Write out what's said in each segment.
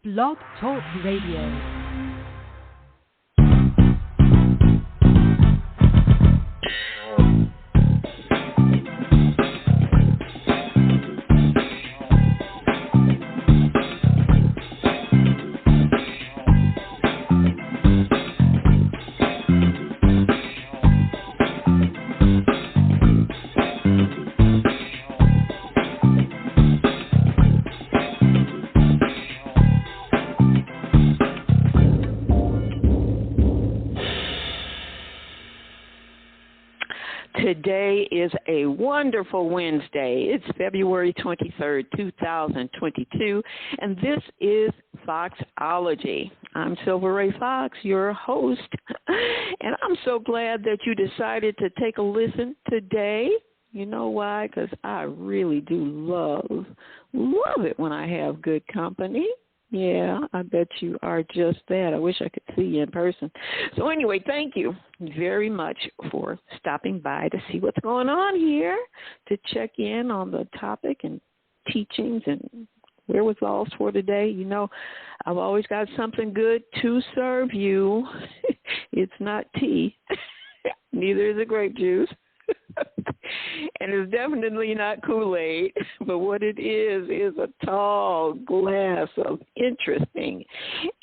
Blog Talk Radio. Today is a wonderful Wednesday. It's February 23rd, 2022, and this is Foxology. I'm Silver Ray Fox, your host, and I'm so glad that you decided to take a listen today. You know why? Because I really do love it when I have good company. Yeah, I bet you are just that. I wish I could see you in person. So anyway, thank you very much for stopping by to see what's going on here, to check in on the topic and teachings and wherewithals for today. You know, I've always got something good to serve you. It's not tea. Neither is it grape juice. And it's definitely not Kool-Aid, but what it is a tall glass of interesting,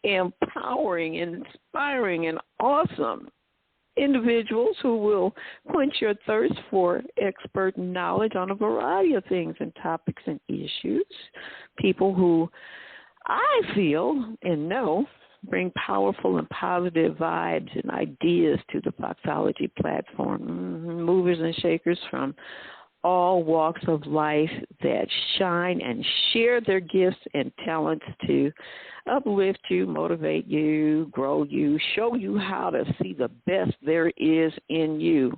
empowering, inspiring, and awesome individuals who will quench your thirst for expert knowledge on a variety of things and topics and issues. People who I feel and know bring powerful and positive vibes and ideas to the Foxology platform. Movers and shakers from all walks of life that shine and share their gifts and talents to uplift you, motivate you, grow you, show you how to see the best there is in you.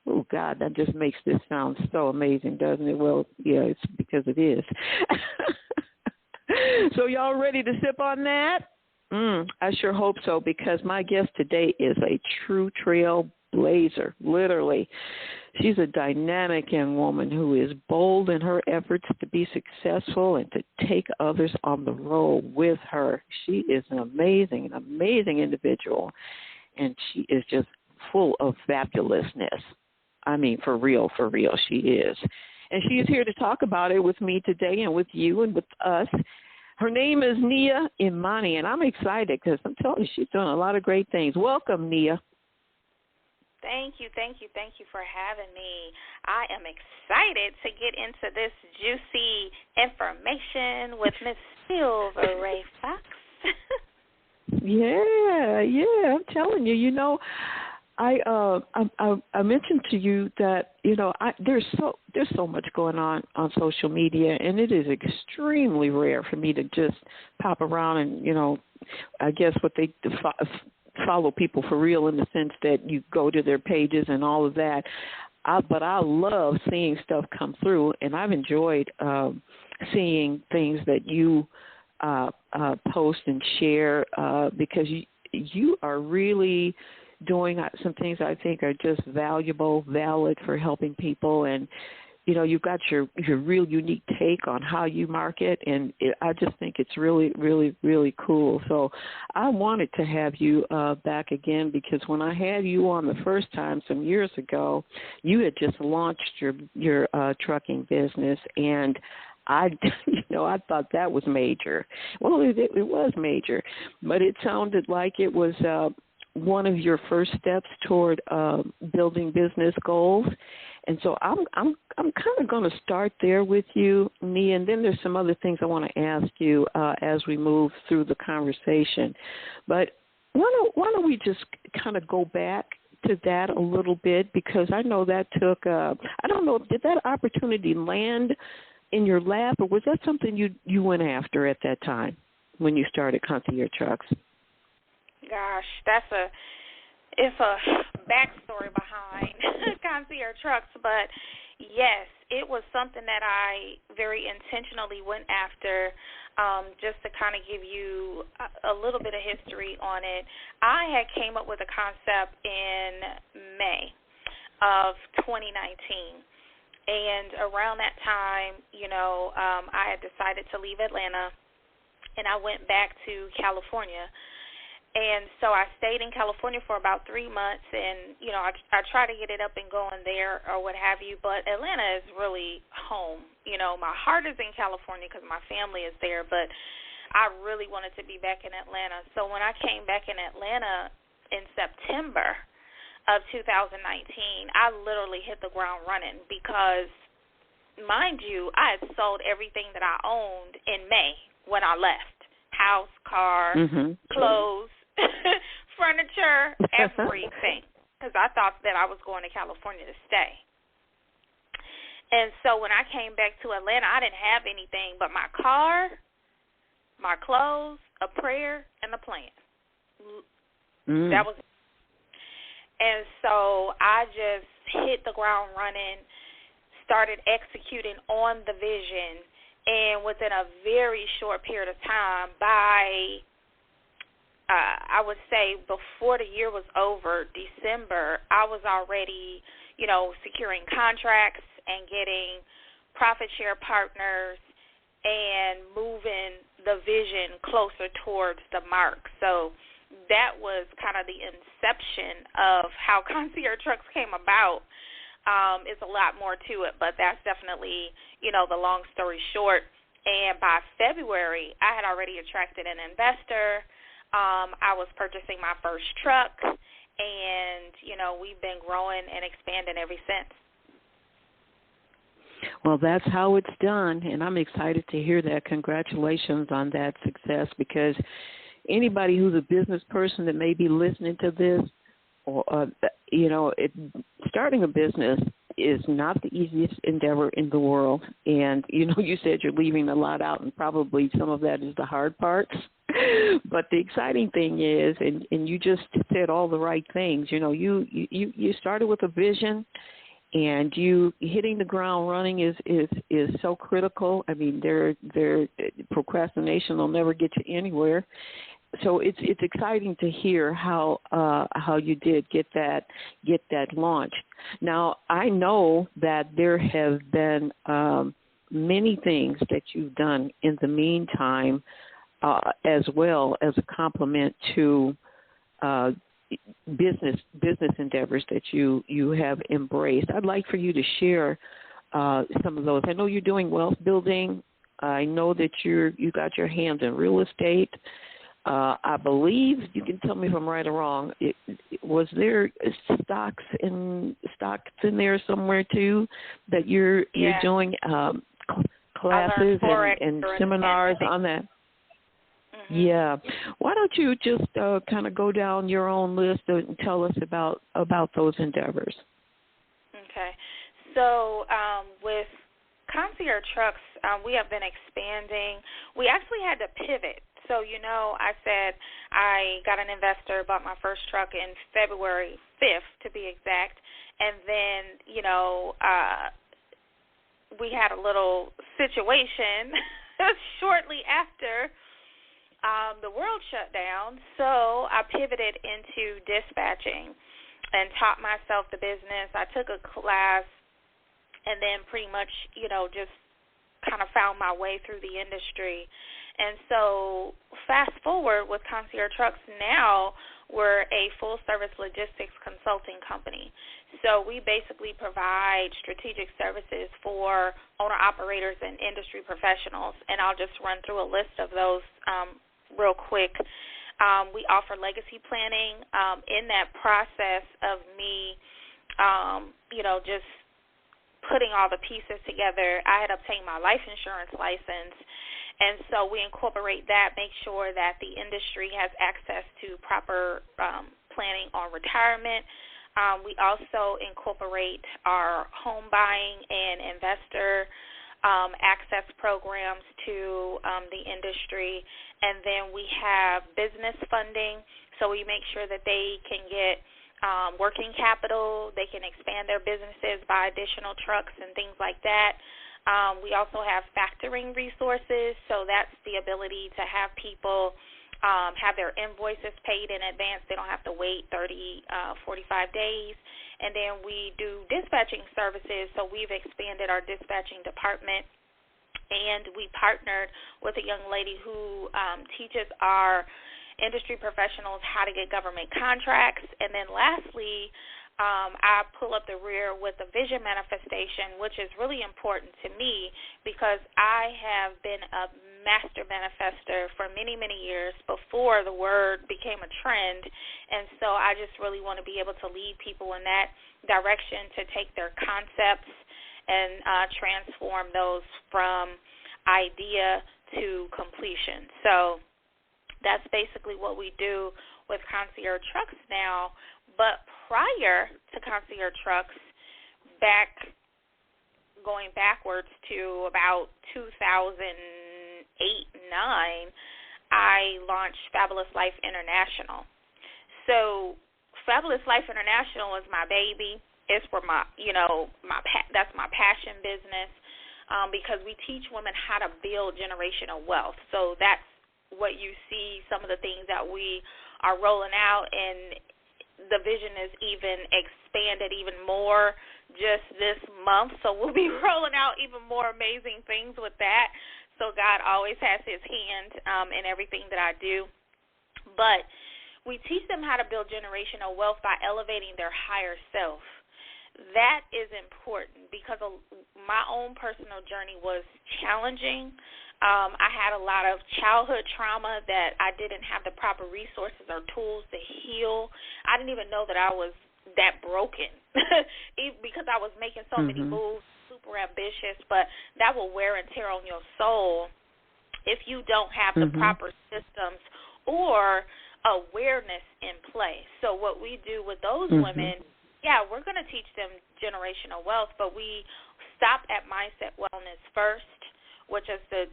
Oh, God, that just makes this sound so amazing, doesn't it? Well, yeah, it's because it is. So y'all ready to sip on that? I sure hope so, because my guest today is a true trailblazer, literally. She's a dynamic young woman who is bold in her efforts to be successful and to take others on the road with her. She is an amazing individual, and she is just full of fabulousness. I mean, for real, she is. And she is here to talk about it with me today and with you and with us. Her name is Nia Imani, and I'm excited because I'm telling you, she's doing a lot of great things. Welcome, Nia. Thank you for having me. I am excited to get into this juicy information with Miss Silver Ray Fox. Yeah, I'm telling you, you know, I mentioned to you that, you know, there's so much going on social media, and it is extremely rare for me to just pop around and, you know, I guess what they follow people for real, in the sense that you go to their pages and all of that. But I love seeing stuff come through, and I've enjoyed seeing things that you post and share because you are really doing some things I think are just valuable, valid for helping people. And, you know, you've got your real unique take on how you market, and I just think it's really, really, really cool. So I wanted to have you back again, because when I had you on the first time some years ago, you had just launched your trucking business, and I thought that was major. Well, it was major, but it sounded like it was one of your first steps toward building business goals. And so I'm kind of going to start there with you, Nia, and then there's some other things I want to ask you as we move through the conversation. But why don't we just kind of go back to that a little bit, because I know that took, I don't know, did that opportunity land in your lap, or was that something you went after at that time when you started Concierge Truckz? Gosh, it's a backstory behind Concierge Truckz, but yes, it was something that I very intentionally went after. Just to kind of give you a little bit of history on it, I had came up with a concept in May of 2019. And around that time, you know, I had decided to leave Atlanta and I went back to California. And so I stayed in California for about 3 months, and, you know, I try to get it up and going there or what have you, but Atlanta is really home. You know, my heart is in California because my family is there, but I really wanted to be back in Atlanta. So when I came back in Atlanta in September of 2019, I literally hit the ground running because, mind you, I had sold everything that I owned in May when I left. House, car, clothes, furniture, everything, because I thought that I was going to California to stay. And so when I came back to Atlanta, I didn't have anything but my car, my clothes, a prayer, and a plan. That was it. And so I just hit the ground running, started executing on the vision, and within a very short period of time, by I would say before the year was over, December, I was already, you know, securing contracts and getting profit share partners and moving the vision closer towards the mark. So that was kind of the inception of how Concierge Truckz came about. It's a lot more to it, but that's definitely, you know, the long story short. And by February, I had already attracted an investor. I was purchasing my first truck, and, you know, we've been growing and expanding ever since. Well, that's how it's done, and I'm excited to hear that. Congratulations on that success, because anybody who's a business person that may be listening to this, or you know, starting a business is not the easiest endeavor in the world. And, you know, you said you're leaving a lot out, and probably some of that is the hard parts. But the exciting thing is, and you just said all the right things, you know, you started with a vision, and you hitting the ground running is so critical. I mean, procrastination will never get you anywhere. So it's exciting to hear how you did get that launched. Now, I know that there have been many things that you've done in the meantime, as well as a complement to business endeavors that you have embraced. I'd like for you to share some of those. I know you're doing wealth building. I know that you got your hands in real estate. I believe, you can tell me if I'm right or wrong, was there stocks in there somewhere too that you're doing classes and seminars on that? Yeah. Why don't you just kind of go down your own list and tell us about those endeavors? Okay. So with Concierge Truckz, we have been expanding. We actually had to pivot. So, you know, I said I got an investor, bought my first truck in February 5th, to be exact, and then, you know, we had a little situation shortly after the world shut down, so I pivoted into dispatching and taught myself the business. I took a class and then pretty much, you know, just kind of found my way through the industry. And so fast forward with Concierge Truckz, now we're a full-service logistics consulting company. So we basically provide strategic services for owner-operators and industry professionals, and I'll just run through a list of those real quick. We offer legacy planning. In that process of me, you know, just putting all the pieces together, I had obtained my life insurance license. And so we incorporate that, make sure that the industry has access to proper planning on retirement. We also incorporate our home buying and investor access programs to the industry. And then we have business funding, so we make sure that they can get working capital, they can expand their businesses, buy additional trucks and things like that. We also have factoring resources, so that's the ability to have people have their invoices paid in advance. They don't have to wait 30, 45 days. And then we do dispatching services, so we've expanded our dispatching department and we partnered with a young lady who teaches our industry professionals how to get government contracts. And then lastly, I pull up the rear with a vision manifestation, which is really important to me because I have been a master manifester for many, many years before the word became a trend. And so I just really want to be able to lead people in that direction to take their concepts and transform those from idea to completion. So that's basically what we do with Concierge Truckz now. But prior to Concierge Truckz, going backwards to about 2008-9, I launched Fabulous Life International. So Fabulous Life International is my baby. It's for my, that's my passion business because we teach women how to build generational wealth. So that's what you see, some of the things that we are rolling out, and the vision is even expanded even more just this month. So we'll be rolling out even more amazing things with that. So God always has his hand in everything that I do. But we teach them how to build generational wealth by elevating their higher self. That is important because my own personal journey was challenging. I had a lot of childhood trauma that I didn't have the proper resources or tools to heal. I didn't even know that I was that broken because I was making so many moves, super ambitious, but that will wear and tear on your soul if you don't have the proper systems or awareness in place. So what we do with those women, we're going to teach them generational wealth, but we stop at mindset wellness first, which is the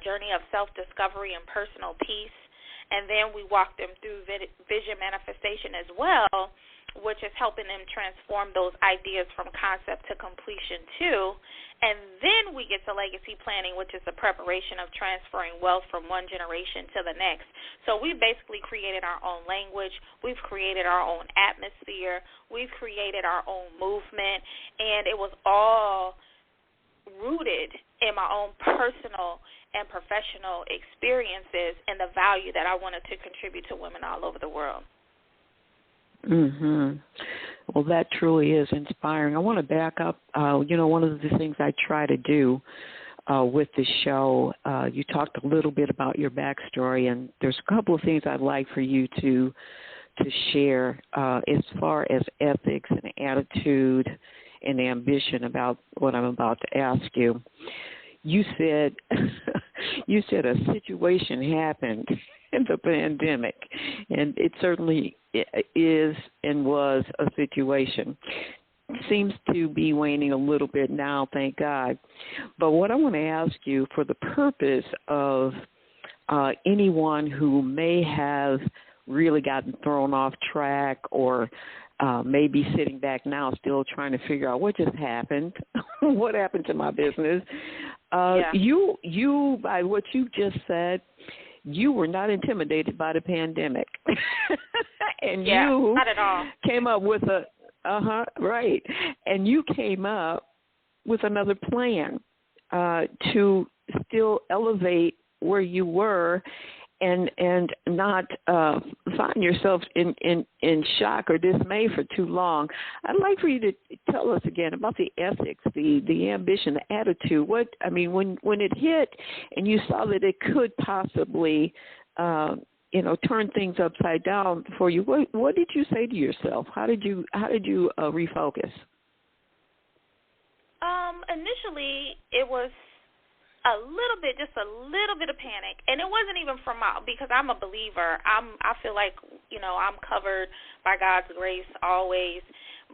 journey of self-discovery and personal peace, and then we walk them through vision manifestation as well, which is helping them transform those ideas from concept to completion too. And then we get to legacy planning, which is the preparation of transferring wealth from one generation to the next. So we basically created our own language. We've created our own atmosphere. We've created our own movement, and it was all rooted in my own personal and professional experiences and the value that I wanted to contribute to women all over the world. Well, that truly is inspiring. I want to back up. One of the things I try to do with the show, you talked a little bit about your backstory, and there's a couple of things I'd like for you to share as far as ethics and attitude and ambition about what I'm about to ask you. You said a situation happened in the pandemic, and it certainly is and was a situation. Seems to be waning a little bit now, thank God. But what I want to ask you, for the purpose of anyone who may have really gotten thrown off track or maybe sitting back now still trying to figure out what just happened, what happened to my business. You, by what you just said, you were not intimidated by the pandemic. And you not at all. Came up with right. And you came up with another plan to still elevate where you were and not find yourself in shock or dismay for too long. I'd like for you to tell us again about the ethics, the ambition, the attitude. When it hit and you saw that it could possibly, turn things upside down for you, what did you say to yourself? How did you refocus? Initially, it was a little bit of panic, and it wasn't even because I'm a believer. I feel like I'm covered by God's grace always,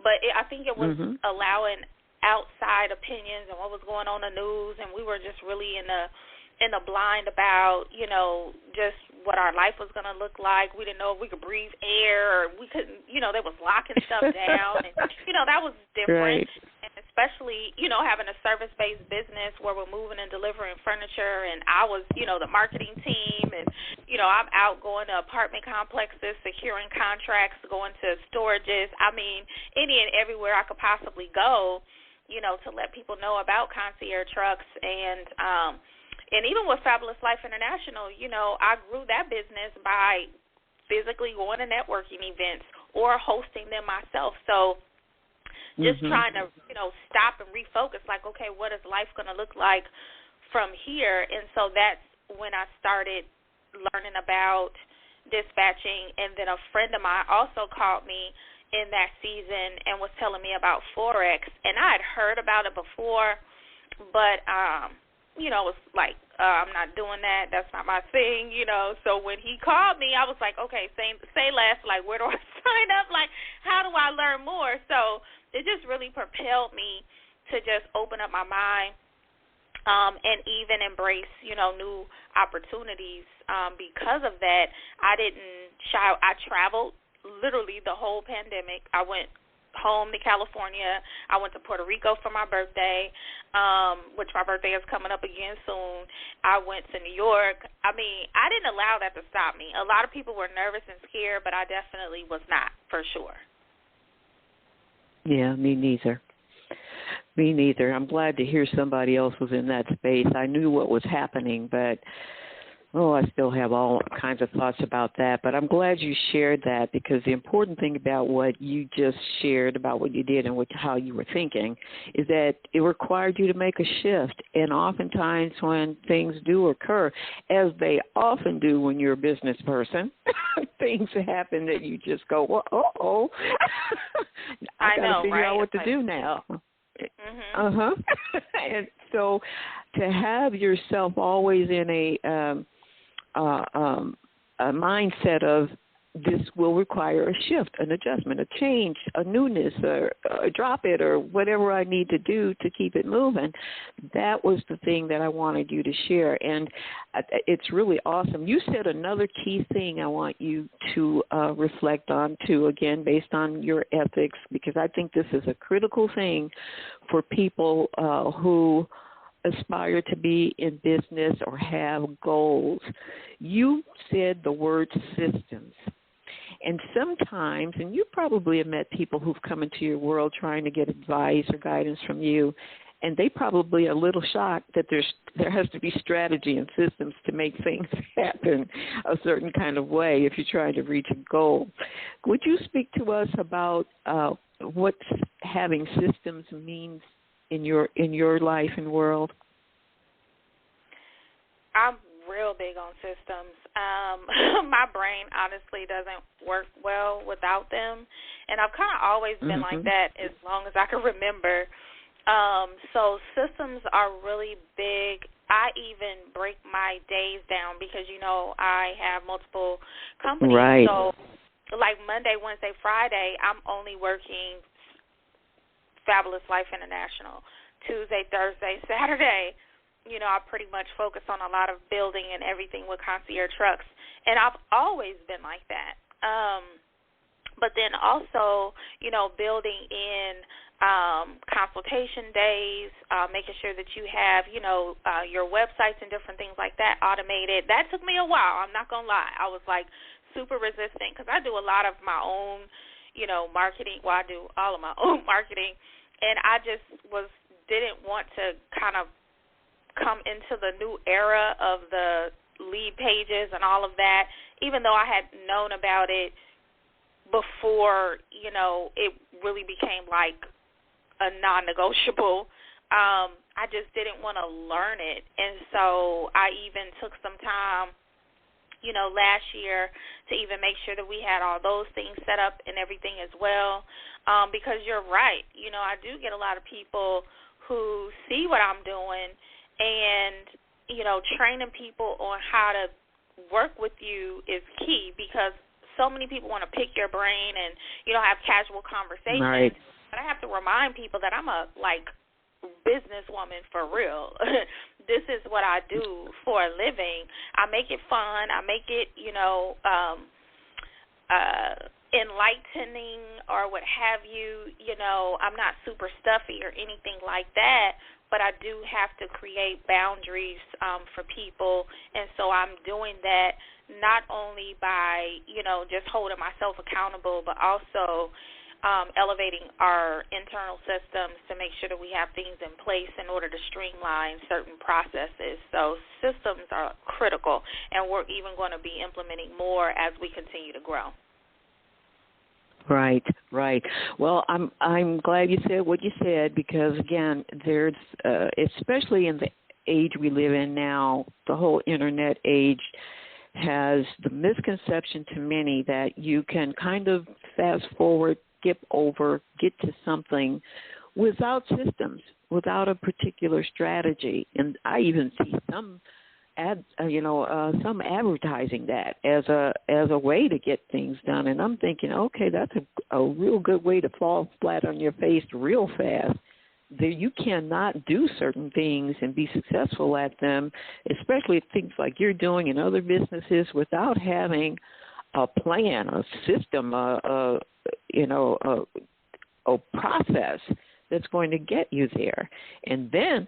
but I think it was allowing outside opinions and what was going on in the news, and we were just really in the blind about just what our life was going to look like. We didn't know if we could breathe air, or we couldn't. They was locking stuff down, and that was different. Right. And especially, having a service-based business where we're moving and delivering furniture, and I was, the marketing team, and, I'm out going to apartment complexes, securing contracts, going to storages. I mean, any and everywhere I could possibly go. to let people know about Concierge Truckz. And even with Fabulous Life International, I grew that business by physically going to networking events or hosting them myself. So just trying to, stop and refocus, like, okay, what is life going to look like from here? And so that's when I started learning about dispatching. And then a friend of mine also called me in that season and was telling me about Forex. And I had heard about it before, but, it was like, I'm not doing that. That's not my thing, So when he called me, I was like, okay, say less. Like, where do I sign up? Like, how do I learn more? So it just really propelled me to just open up my mind and even embrace, new opportunities. Because of that, I didn't shy. I traveled literally the whole pandemic. I went home to California. I went to Puerto Rico for my birthday, which my birthday is coming up again soon. I went to New York. I mean, I didn't allow that to stop me. A lot of people were nervous and scared, but I definitely was not, for sure. Yeah, me neither. Me neither. I'm glad to hear somebody else was in that space. I knew what was happening, but I still have all kinds of thoughts about that. But I'm glad you shared that, because the important thing about what you just shared about what you did and how you were thinking is that it required you to make a shift. And oftentimes when things do occur, as they often do when you're a business person, things happen that you just go, well, I got to figure out what to do now. And so to have yourself always in a mindset of this will require a shift, an adjustment, a change, a newness, or drop it, or whatever I need to do to keep it moving. That was the thing that I wanted you to share, and it's really awesome. You said another key thing I want you to reflect on, too, again, based on your ethics, because I think this is a critical thing for people who aspire to be in business or have goals. You said the word systems. And sometimes, and you probably have met people who've come into your world trying to get advice or guidance from you, and they probably are a little shocked that there has to be strategy and systems to make things happen a certain kind of way if you're trying to reach a goal. Would you speak to us about what having systems means in your life and world? I'm real big on systems. My brain honestly doesn't work well without them, and I've kind of always been like that as long as I can remember. So systems are really big. I even break my days down because, I have multiple companies. Right. So like Monday, Wednesday, Friday, I'm only working Fabulous Life International. Tuesday, Thursday, Saturday, I pretty much focus on a lot of building and everything with Concierge Truckz, and I've always been like that. But then also, building in consultation days, making sure that you have, your websites and different things like that automated. That took me a while. I'm not going to lie. I was like super resistant because I do a lot of my own, marketing. Well, I do all of my own marketing, and I just didn't want to kind of come into the new era of the lead pages and all of that, even though I had known about it before, it really became like a non-negotiable. I just didn't want to learn it. And so I even took some time, last year to even make sure that we had all those things set up and everything as well, because you're right. I do get a lot of people who see what I'm doing, and, training people on how to work with you is key, because so many people want to pick your brain and, have casual conversations. Right. But I have to remind people that I'm a, businesswoman for real. This is what I do for a living. I make it fun. I make it, enlightening or what have you. I'm not super stuffy or anything like that, but I do have to create boundaries for people, and so I'm doing that not only by, just holding myself accountable, but also elevating our internal systems to make sure that we have things in place in order to streamline certain processes. So systems are critical, and we're even going to be implementing more as we continue to grow. Right, right. Well, I'm glad you said what you said, because again, there's especially in the age we live in now, the whole internet age has the misconception to many that you can kind of fast forward, skip over, get to something without systems, without a particular strategy. And I even see some some advertising that as a way to get things done. And I'm thinking, okay, that's a real good way to fall flat on your face real fast. You cannot do certain things and be successful at them, especially things like you're doing in other businesses, without having a plan, a system, a process that's going to get you there. And then,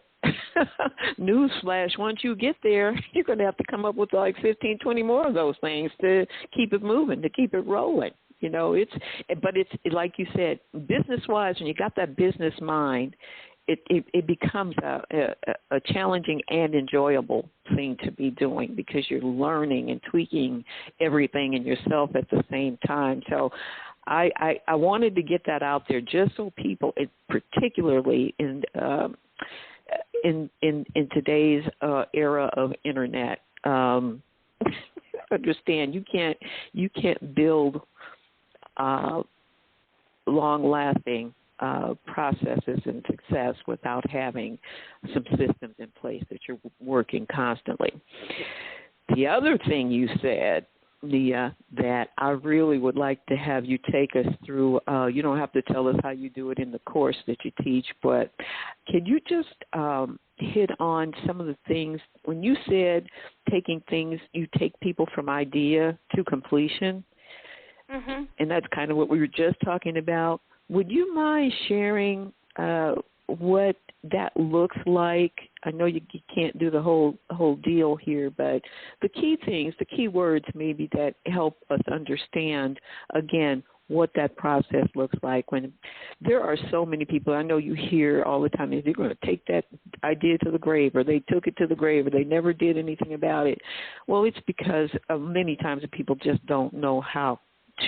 newsflash, once you get there, you're going to have to come up with like 15, 20 more of those things to keep it moving, to keep it rolling. But it's like you said, business-wise, when you got that business mind, it becomes a challenging and enjoyable thing to be doing, because you're learning and tweaking everything in yourself at the same time. So I wanted to get that out there just so people, particularly in today's era of internet, understand you can't build long-lasting processes and success without having some systems in place that you're working constantly. The other thing you said, Nia, that I really would like to have you take us through, you don't have to tell us how you do it in the course that you teach, but can you just hit on some of the things, when you said taking things, you take people from idea to completion, mm-hmm. and that's kind of what we were just talking about. Would you mind sharing what that looks like? I know you can't do the whole deal here, but the key things, the key words maybe that help us understand, again, what that process looks like. When there are so many people, I know you hear all the time, they're going to take that idea to the grave, or they took it to the grave, or they never did anything about it. Well, it's because many times the people just don't know how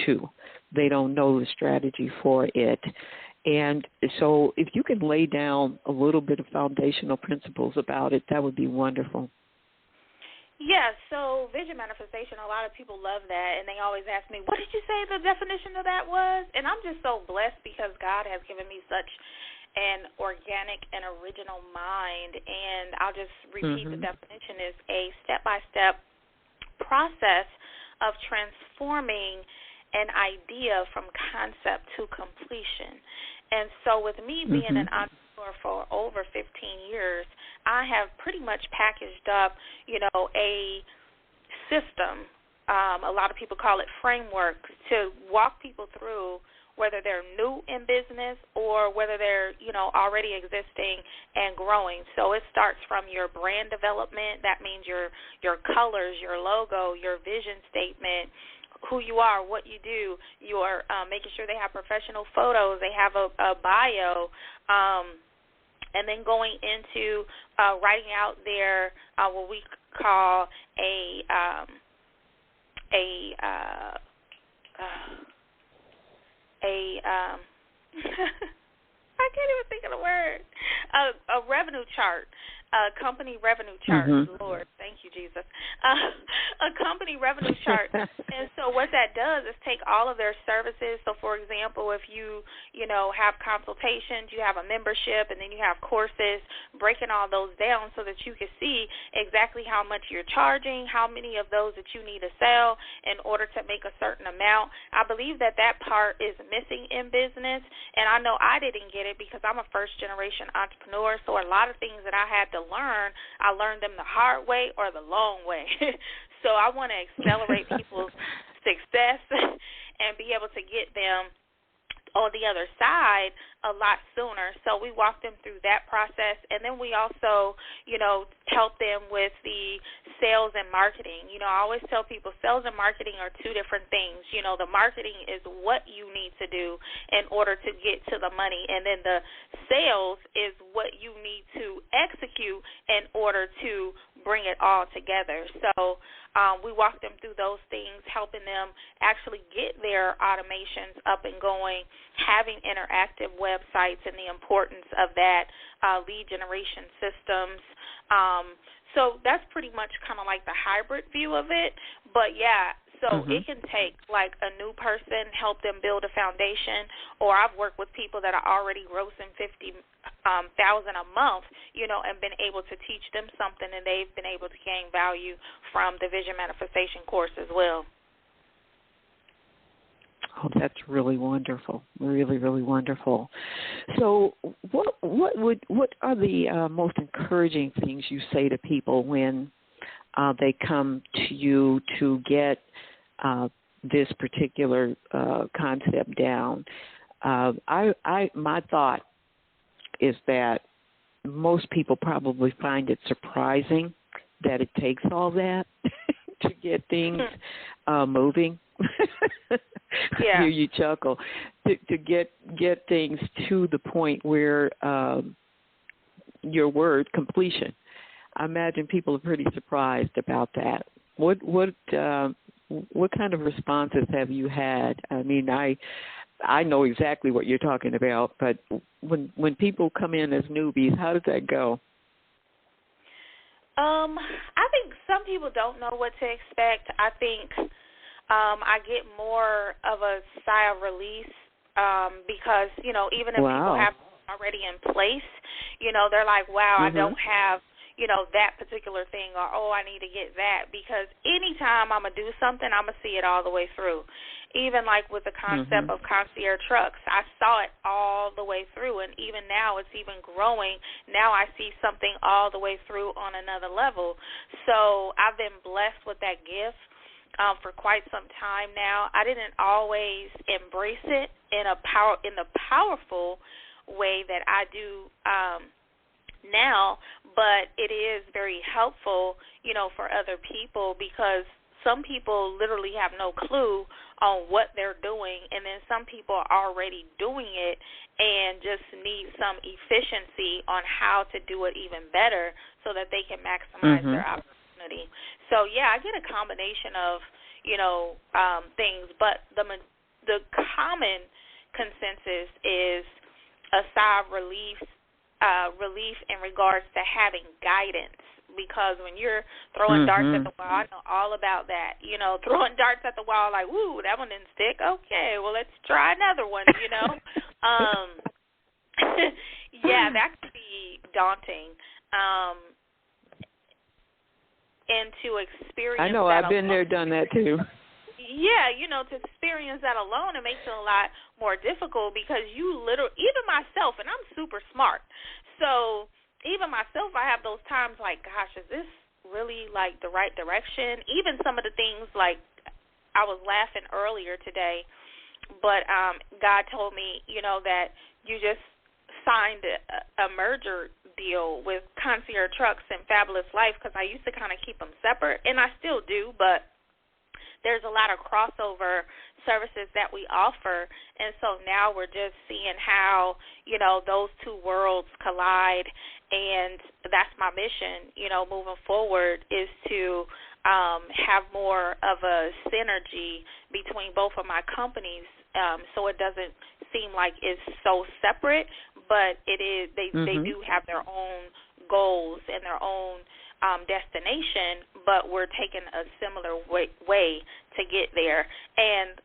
to. They don't know the strategy for it. And so if you can lay down a little bit of foundational principles about it, that would be wonderful. Yeah, so vision manifestation, a lot of people love that, and they always ask me, what did you say the definition of that was? And I'm just so blessed because God has given me such an organic and original mind, and I'll just repeat, mm-hmm. The definition is a step-by-step process of transforming an idea from concept to completion. And so with me being mm-hmm. an entrepreneur for over 15 years, I have pretty much packaged up, a system, a lot of people call it framework, to walk people through whether they're new in business or whether they're, already existing and growing. So it starts from your brand development. That means your colors, your logo, your vision statement, who you are, what you do. You're making sure they have professional photos, they have a bio, and then going into writing out their what we call a I can't even think of the word. A revenue chart, a company revenue chart. Mm-hmm. Lord, thank you, Jesus. A company revenue chart. And so what that does is take all of their services. So, for example, if you have consultations, you have a membership, and then you have courses, breaking all those down so that you can see exactly how much you're charging, how many of those that you need to sell in order to make a certain amount. I believe that part is missing in business, and I know I didn't get it because I'm a first-generation entrepreneur, so a lot of things that I had to learn, I learned them the hard way or the long way. So I want to accelerate people's success and be able to get them on the other side a lot sooner. So we walk them through that process, and then we also, help them with the sales and marketing. I always tell people sales and marketing are two different things. The marketing is what you need to do in order to get to the money, and then the sales is what you need to execute in order to bring it all together. So we walk them through those things, helping them actually get their automations up and going, having interactive websites and the importance of that, lead generation systems. So that's pretty much kind of like the hybrid view of it. But, yeah, so it can take like a new person, help them build a foundation, or I've worked with people that are already grossing $50,000 a month, and been able to teach them something, and they've been able to gain value from the Vision Manifestation course as well. Oh, that's really wonderful. Really, really wonderful. So what are the most encouraging things you say to people when they come to you to get this particular concept down? My thought is that most people probably find it surprising that it takes all that to get things moving. Yeah. Hear you chuckle. To get things to the point where your word completion. I imagine people are pretty surprised about that. What kind of responses have you had? I mean, I know exactly what you're talking about, but when people come in as newbies, how does that go? I think some people don't know what to expect. I think I get more of a sigh of release because, even if people have already in place, they're like, wow, I don't have, that particular thing, or, oh, I need to get that, because anytime I'm going to do something, I'm going to see it all the way through. Even like with the concept of Concierge Truckz, I saw it all the way through, and even now it's even growing. Now I see something all the way through on another level. So I've been blessed with that gift for quite some time now. I didn't always embrace it in the powerful way that I do now, but it is very helpful, for other people, because some people literally have no clue on what they're doing, and then some people are already doing it and just need some efficiency on how to do it even better so that they can maximize their opportunity. So, yeah, I get a combination of, things, but the common consensus is a sigh of relief in regards to having guidance. Because when you're throwing darts at the wall, I know all about that. Throwing darts at the wall like, woo, that one didn't stick. Okay, well, let's try another one, Yeah, that could be daunting. And to experience I know, that I've been there, done that too. Yeah, to experience that alone, it makes it a lot more difficult, because even myself, and I'm super smart, so even myself, I have those times like, gosh, is this really like the right direction? Even some of the things, like I was laughing earlier today, but God told me, that you just signed a merger deal with Concierge Truckz and Fabulous Life, because I used to kind of keep them separate, and I still do, but there's a lot of crossover services that we offer, and so now we're just seeing how, those two worlds collide, and that's my mission, moving forward, is to have more of a synergy between both of my companies, so it doesn't seem like it's so separate, but it is. They do have their own goals and their own destination, but we're taking a similar way to get there. And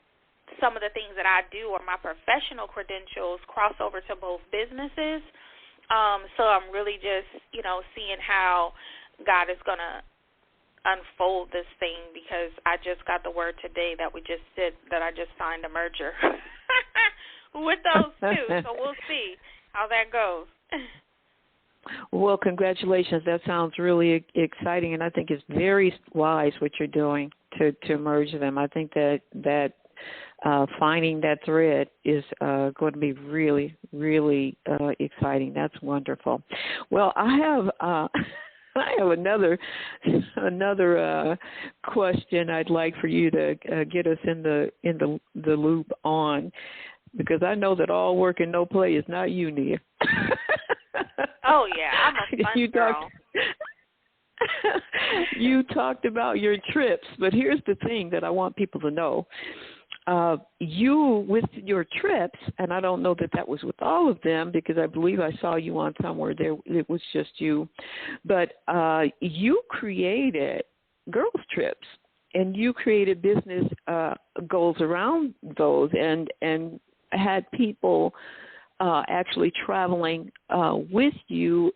some of the things that I do, or my professional credentials, cross over to both businesses. So I'm really just, seeing how God is going to unfold this thing, because I just got the word today that I just signed a merger with those two. So we'll see how that goes. Well, congratulations. That sounds really exciting, and I think it's very wise what you're doing to merge them. I think that finding that thread is going to be really, really exciting. That's wonderful. Well, I have I have another question I'd like for you to get us in the loop on, because I know that all work and no play is not you, Nia. Oh yeah, I'm a fun girl. You talked about your trips, but here's the thing that I want people to know. You, with your trips, and I don't know that was with all of them, because I believe I saw you on somewhere there, it was just you, but you created girls' trips, and you created business goals around those, and had people actually traveling with you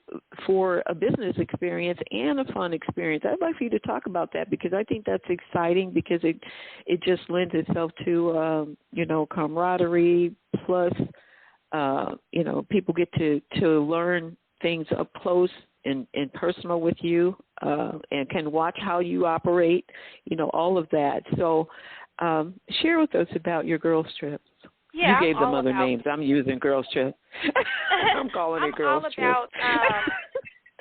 for a business experience and a fun experience. I'd like for you to talk about that, because I think that's exciting, because it just lends itself to, camaraderie, plus, people get to learn things up close and personal with you, and can watch how you operate, all of that. So share with us about your girls' trips. Yeah, you gave them other names. I'm using girls' trip. I'm calling it girls' trip. I'm all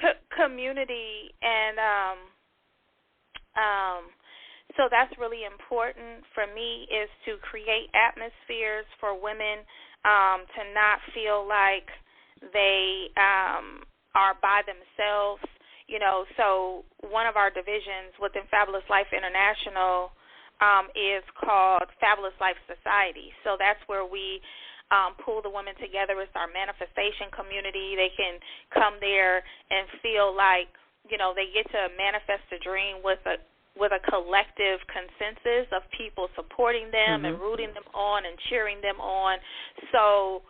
about community, and so that's really important for me, is to create atmospheres for women to not feel like they are by themselves. So one of our divisions within Fabulous Life International is called Fabulous Life Society. So that's where we pull the women together. It's our manifestation community. They can come there and feel like, they get to manifest a dream with a collective consensus of people supporting them and rooting them on and cheering them on. So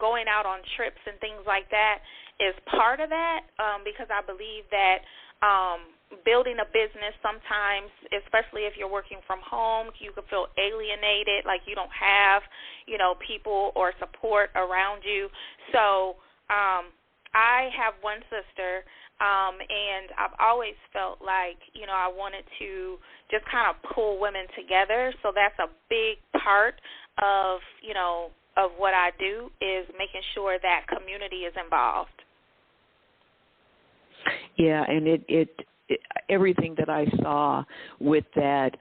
going out on trips and things like that is part of that, because I believe that building a business sometimes, especially if you're working from home, you can feel alienated, like you don't have, people or support around you. So I have one sister, and I've always felt like, I wanted to just kind of pull women together. So that's a big part of, of what I do, is making sure that community is involved. Yeah, and it everything that I saw with that,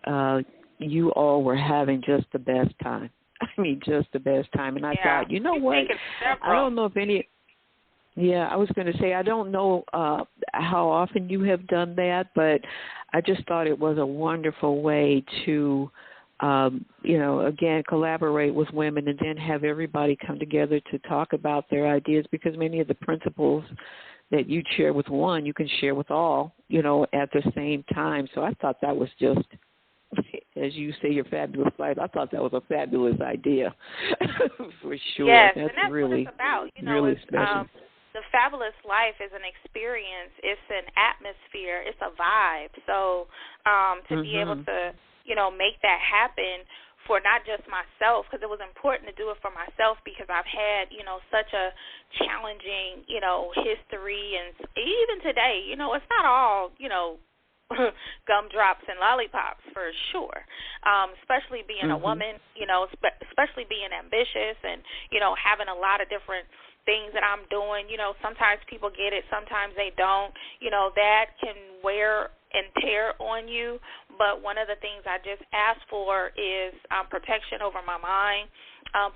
you all were having just the best time. I mean, just the best time. And I thought, you know what? I don't know if any. Yeah, I was going to say, I don't know how often you have done that, but I just thought it was a wonderful way to, again, collaborate with women and then have everybody come together to talk about their ideas, because many of the principles that you share with one, you can share with all, at the same time. So I thought that was just, as you say, your fabulous life. I thought that was a fabulous idea, for sure. Yes, that's and that's really, what it's about. Really special. The fabulous life is an experience. It's an atmosphere. It's a vibe. So to be able to, make that happen for not just myself, because it was important to do it for myself, because I've had, such a challenging, history, and even today, it's not all, gumdrops and lollipops, for sure, especially being a woman, especially being ambitious and, having a lot of different things that I'm doing. Sometimes people get it, sometimes they don't. That can wear and tear on you, but one of the things I just ask for is protection over my mind,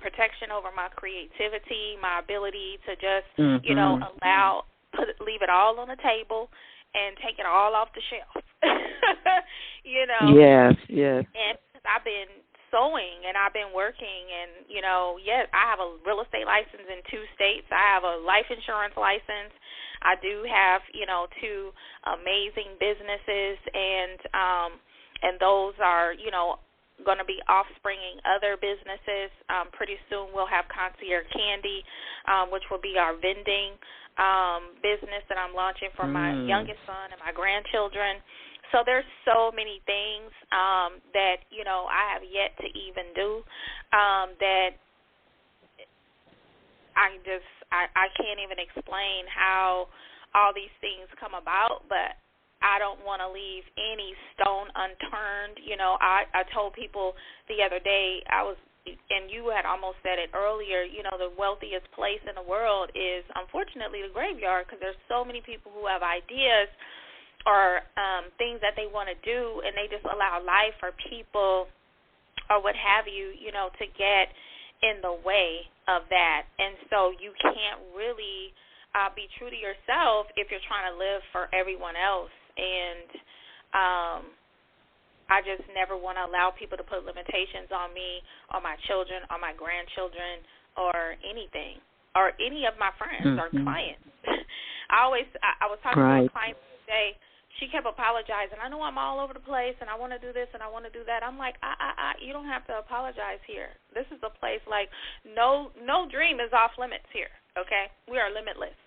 protection over my creativity, my ability to just, leave it all on the table and take it all off the shelf. Yes. And I've been sewing and I've been working, and yes, I have a real estate license in 2 states. I have a life insurance license. I do have 2 amazing businesses, and those are going to be offspringing other businesses. Pretty soon we'll have Concierge Candy, which will be our vending business that I'm launching for my youngest son and my grandchildren. So there's so many things that, I have yet to even do that I can't even explain how all these things come about, but I don't want to leave any stone unturned. You know, I told people the other day, and you had almost said it earlier, you know, the wealthiest place in the world is, unfortunately, the graveyard, because there's so many people who have ideas or things that they want to do, and they just allow life or people or what have you, you know, to get in the way of that. And so you can't really be true to yourself if you're trying to live for everyone else. And I just never want to allow people to put limitations on me or my children or my grandchildren or anything or any of my friends or clients. I was talking to a client today. She kept apologizing. I know I'm all over the place, and I want to do this and I want to do that. I'm like, you don't have to apologize here. This is a place like no dream is off limits here, okay? We are limitless.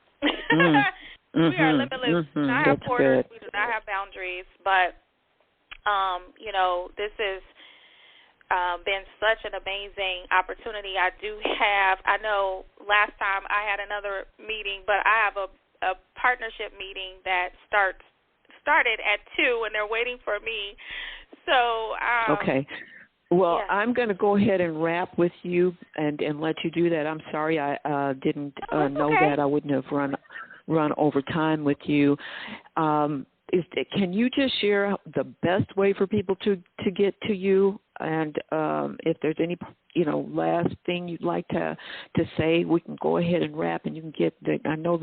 We are limitless. We do not have borders. We do not have boundaries. But, you know, this has been such an amazing opportunity. I know last time I had another meeting, but I have a partnership meeting that started at 2, and they're waiting for me. So okay. Well, yeah. I'm going to go ahead and wrap with you and let you do that. I'm sorry I didn't know that. I wouldn't have run over time with you. Can you just share the best way for people to get to you? And if there's any, you know, last thing you'd like to say, we can go ahead and wrap, and you can get. I know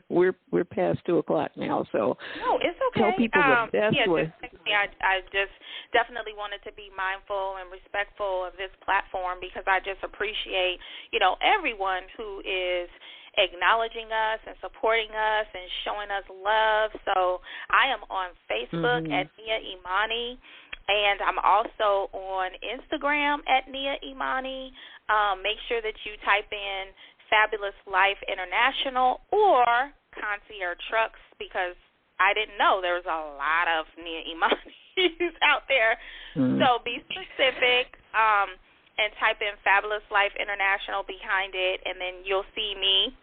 we're past 2:00 now, so no, it's okay. Tell people the best way. I just definitely wanted to be mindful and respectful of this platform, because I just appreciate, you know, everyone who is acknowledging us and supporting us and showing us love. So I am on Facebook at Nia Imani, and I'm also on Instagram at Nia Imani. Make sure that you type in Fabulous Life International or Concierge Truckz, because I didn't know there was a lot of Nia Imanis out there. So be specific and type in Fabulous Life International behind it, and then you'll see me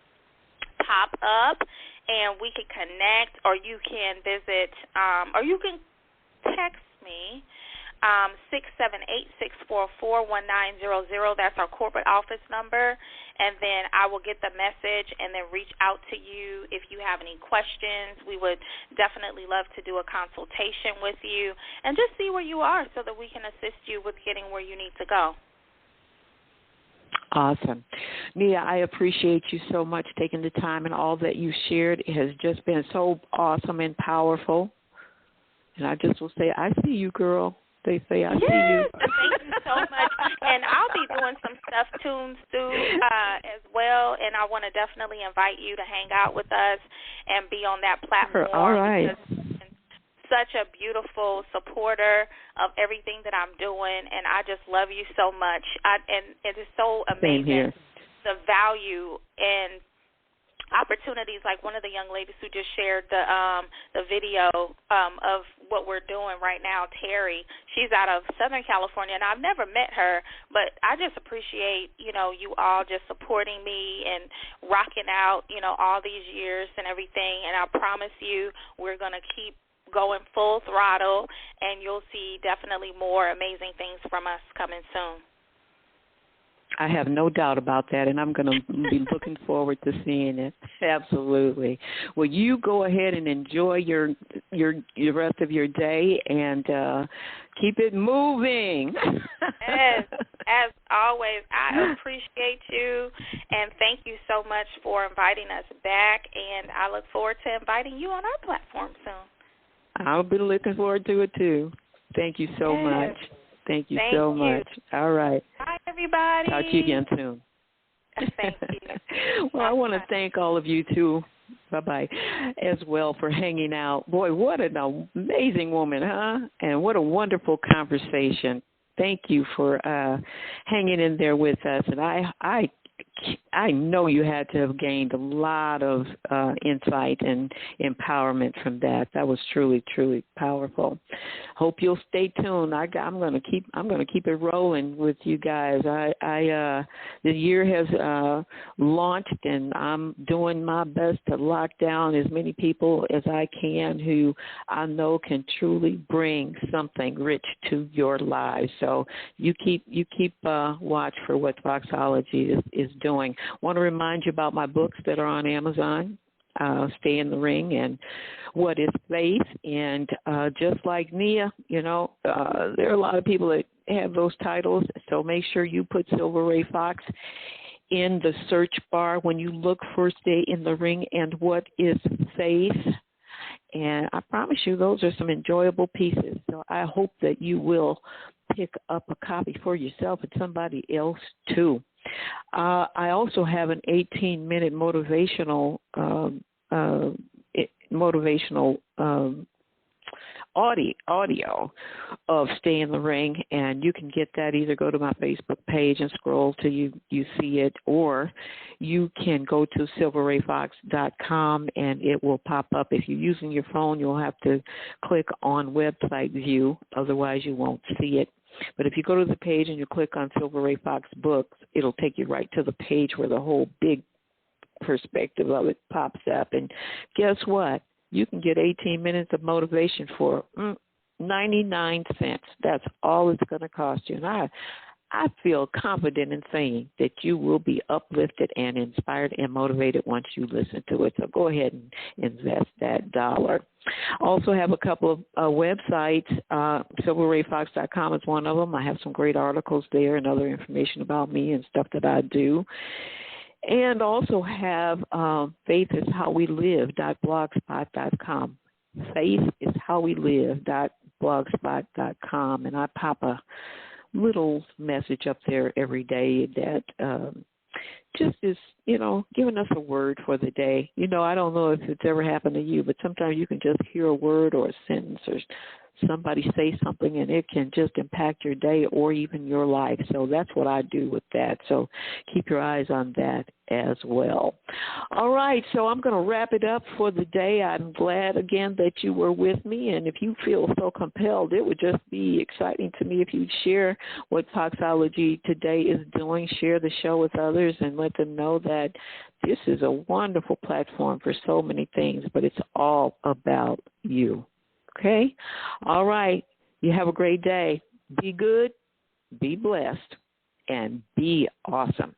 pop up, and we can connect, or you can visit, or you can text me, 678-644-1900. That's our corporate office number, and then I will get the message and then reach out to you if you have any questions. We would definitely love to do a consultation with you and just see where you are so that we can assist you with getting where you need to go. Awesome. Nia, I appreciate you so much taking the time, and all that you shared has just been so awesome and powerful. And I just will say, I see you, girl. They say, I see you. Thank you so much. And I'll be doing some stuff tunes too as well, and I want to definitely invite you to hang out with us and be on that platform. All right. Such a beautiful supporter of everything that I'm doing, and I just love you so much. And it is so amazing the value and opportunities, like one of the young ladies who just shared the video of what we're doing right now, Terry. She's out of Southern California, and I've never met her, but I just appreciate, you know, you all just supporting me and rocking out, you know, all these years and everything, and I promise you we're going to keep going full throttle, and you'll see definitely more amazing things from us coming soon. I have no doubt about that, and I'm going to be looking forward to seeing it. Absolutely. Well, you go ahead and enjoy your rest of your day, and keep it moving. Yes, as always, I appreciate you, and thank you so much for inviting us back, and I look forward to inviting you on our platform soon. I'll be looking forward to it, too. Thank you so much. Thank you so much. All right. Bye, everybody. Talk to you again soon. Thank you. Well, I want to thank all of you, too, bye-bye, as well, for hanging out. Boy, what an amazing woman, huh? And what a wonderful conversation. Thank you for hanging in there with us. And I I know you had to have gained a lot of insight and empowerment from that. That was truly, truly powerful. Hope you'll stay tuned. I'm going to keep it rolling with you guys. The year has launched, and I'm doing my best to lock down as many people as I can who I know can truly bring something rich to your lives. So you keep watch for what Foxology is doing. Want to remind you about my books that are on Amazon, Stay in the Ring and What is Faith. And just like Nia, there are a lot of people that have those titles, so make sure you put Silver Ray Fox in the search bar when you look for Stay in the Ring and What is Faith. And I promise you those are some enjoyable pieces. So I hope that you will pick up a copy for yourself and somebody else too. I also have an 18-minute motivational audio of Stay in the Ring, and you can get that. Either go to my Facebook page and scroll till you see it, or you can go to silverrayfox.com and it will pop up. If you're using your phone, you'll have to click on website view, otherwise you won't see it. But if you go to the page and you click on Silver Ray Fox Books, it'll take you right to the page where the whole big perspective of it pops up. And guess what? You can get 18 minutes of motivation for 99 cents. That's all it's going to cost you. And I feel confident in saying that you will be uplifted and inspired and motivated once you listen to it. So go ahead and invest that dollar. Also have a couple of websites. SilverRayFox.com is one of them. I have some great articles there and other information about me and stuff that I do. And also have faithisHowWeLive.blogspot.com. FaithisHowWeLive.blogspot.com. And I pop a little message up there every day that just is, giving us a word for the day. I don't know if it's ever happened to you, but sometimes you can just hear a word or a sentence or somebody say something and it can just impact your day or even your life. So that's what I do with that. So keep your eyes on that as well. All right, so I'm going to wrap it up for the day. I'm glad, again, that you were with me. And if you feel so compelled, it would just be exciting to me if you'd share what Foxology today is doing, share the show with others, and let them know that this is a wonderful platform for so many things, but it's all about you. Okay? All right. You have a great day. Be good, be blessed, and be awesome.